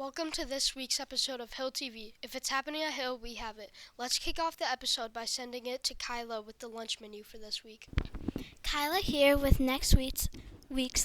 Welcome to this week's episode of Hill TV. If it's happening at Hill, we have it. Let's kick off the episode by sending it to Kyla with the lunch menu for this week. Kyla here with next week's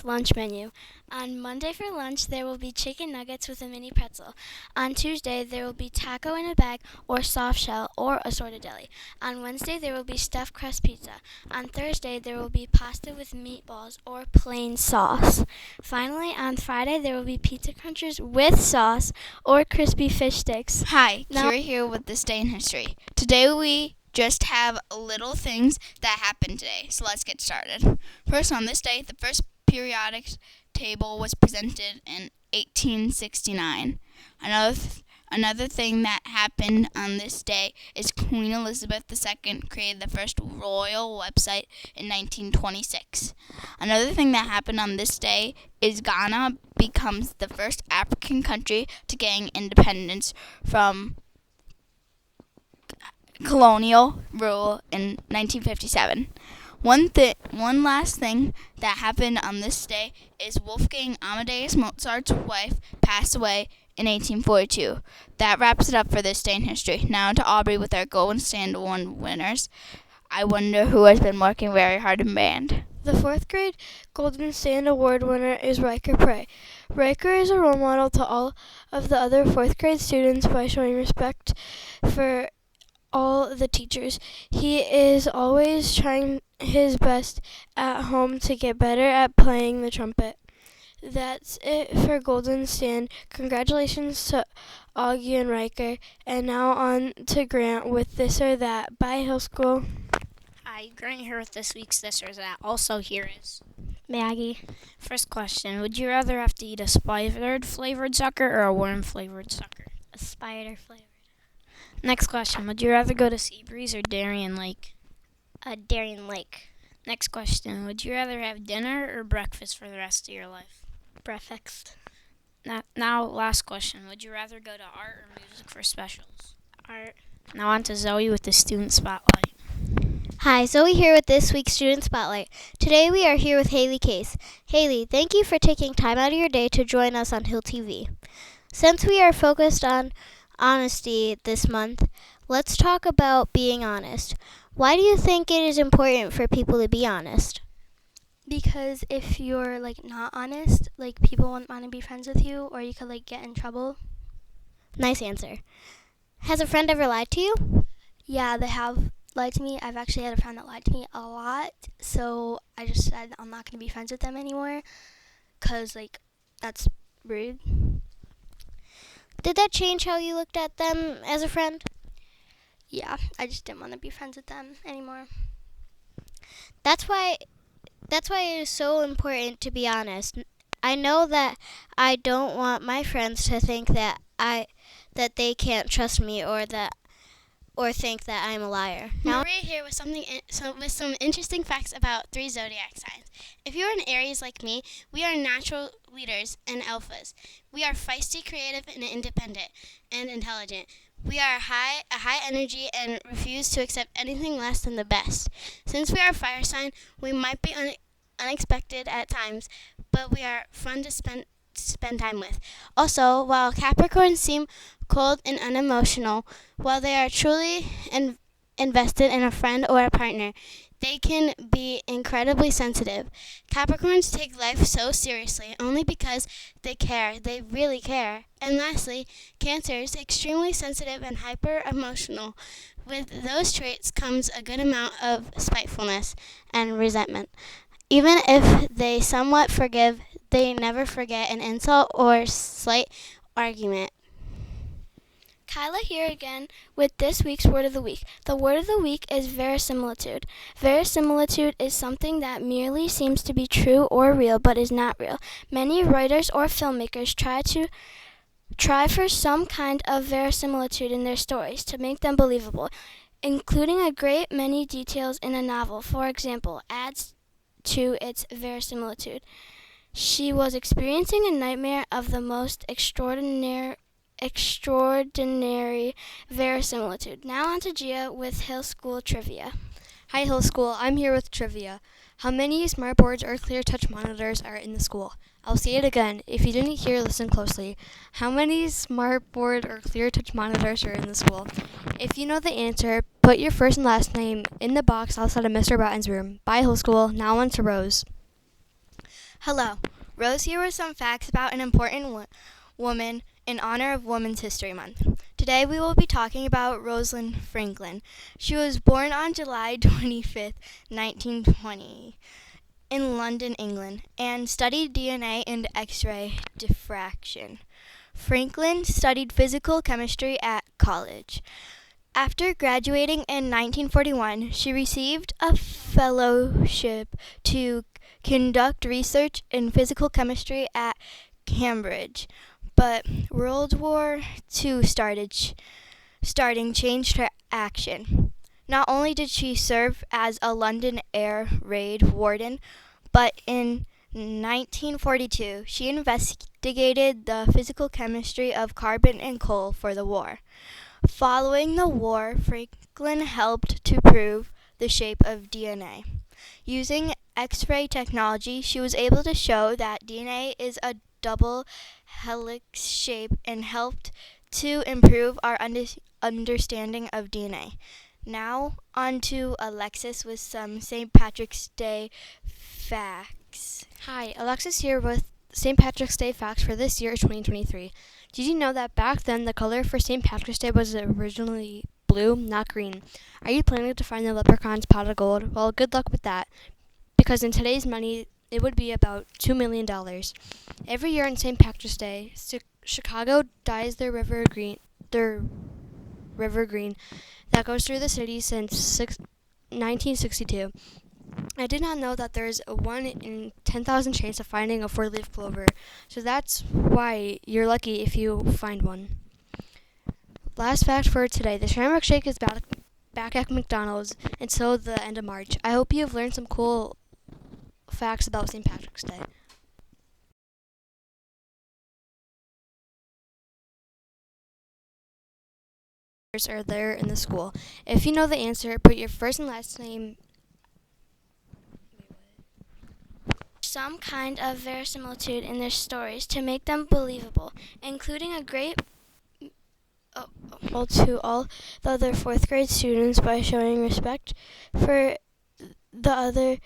lunch menu. On Monday for lunch, there will be chicken nuggets with a mini pretzel. On Tuesday, there will be taco in a bag or soft shell or assorted deli. On Wednesday, there will be stuffed crust pizza. On Thursday, there will be pasta with meatballs or plain sauce. Finally, on Friday, there will be pizza crunchers with sauce or crispy fish sticks. Hi, Kira here with This Day in History. Today we just have little things that happened today, so let's get started. First, on this day, the first periodic table was presented in 1869. Another thing that happened on this day is Queen Elizabeth II created the first royal website in 1926. Another thing that happened on this day is Ghana becomes the first African country to gain independence from colonial rule in 1957. One last thing that happened on this day is Wolfgang Amadeus Mozart's wife passed away in 1842. That wraps it up for This Day in History. Now to Aubrey with our Golden Stand Award winners. I wonder who has been working very hard in band. The 4th grade Golden Stand Award winner is Riker Prey. Riker is a role model to all of the other 4th grade students by showing respect for all the teachers. He is always trying his best at home to get better at playing the trumpet. That's it for Golden Stand. Congratulations to Augie and Riker. And now on to Grant with This or That. Bye, Hill School. Hi, Grant here with this week's This or That. Also here is Maggie. First question, would you rather have to eat a spider-flavored sucker or a worm-flavored sucker? A spider flavor. Next question, would you rather go to Seabreeze or Darien Lake? Darien Lake. Next question, would you rather have dinner or breakfast for the rest of your life? Breakfast. Now last question, would you rather go to art or music for specials? Art. Now on to Zoe with the Student Spotlight. Hi, Zoe here with this week's Student Spotlight. Today we are here with Haley Case. Haley, thank you for taking time out of your day to join us on Hill TV. Since we are focused on honesty this month, let's talk about being honest. Why do you think it is important for people to be honest? Because if you're not honest, people won't want to be friends with you, or you could get in trouble. Nice answer. Has a friend ever lied to you? Yeah, they have lied to me. I've actually had a friend that lied to me a lot, so I just said I'm not going to be friends with them anymore, because that's rude. Did that change how you looked at them as a friend? Yeah, I just didn't want to be friends with them anymore. That's why it is so important to be honest. I know that I don't want my friends to think that they can't trust me or think that I'm a liar. Maria here with some interesting facts about 3 zodiac signs. If you're an Aries like me, we are natural leaders and alphas. We are feisty, creative, and independent, and intelligent. We are a high energy and refuse to accept anything less than the best. Since we are a fire sign, we might be unexpected at times, but we are fun to spend time with. Also, while Capricorns seem cold and unemotional, while they are truly invested in a friend or a partner, they can be incredibly sensitive. Capricorns take life so seriously only because they care. They really care. And lastly, Cancers, extremely sensitive and hyper emotional. With those traits comes a good amount of spitefulness and resentment. Even if they somewhat forgive, they never forget an insult or slight argument. Kyla here again with this week's Word of the Week. The Word of the Week is verisimilitude. Verisimilitude is something that merely seems to be true or real but is not real. Many writers or filmmakers try for some kind of verisimilitude in their stories to make them believable, including a great many details in a novel, for example, adds to its verisimilitude. She was experiencing a nightmare of the most extraordinary verisimilitude. Now on to Gia with Hill School Trivia. Hi, Hill School. I'm here with trivia. How many smart boards or clear touch monitors are in the school? I'll say it again. If you didn't hear, listen closely. How many smart board or clear touch monitors are in the school? If you know the answer, put your first and last name in the box outside of Mr. Bratton's room. Bye, whole school. Now on to Rose. Hello. Rose here with some facts about an important woman in honor of Women's History Month. Today we will be talking about Rosalind Franklin. She was born on July 25th, 1920 in London, England, and studied DNA and X-ray diffraction. Franklin studied physical chemistry at college. After graduating in 1941, she received a fellowship to conduct research in physical chemistry at Cambridge. But World War II changed her action. Not only did she serve as a London air raid warden, but in 1942 she investigated the physical chemistry of carbon and coal for the war. Following the war, Franklin helped to prove the shape of DNA. Using X-ray technology, she was able to show that DNA is a double helix shape and helped to improve our understanding of DNA. Now on to Alexis with some St. Patrick's Day facts. Hi, Alexis here with St. Patrick's Day facts for this year, 2023. Did you know that back then the color for St. Patrick's Day was originally blue, not green? Are you planning to find the leprechaun's pot of gold? Well, good luck with that, because in today's money, it would be about $2 million. Every year on St. Patrick's Day, Chicago dyes their river green that goes through the city since 1962. I did not know that there's a 1 in 10,000 chance of finding a 4-leaf clover, so that's why you're lucky if you find one. Last fact for today, the Shamrock Shake is back at McDonald's until the end of March. I hope you have learned some cool facts about St. Patrick's Day. Are there in the school. If you know the answer, put your first and last name. Some kind of verisimilitude in their stories to make them believable, including a great To all the other 4th grade students by showing respect for the other.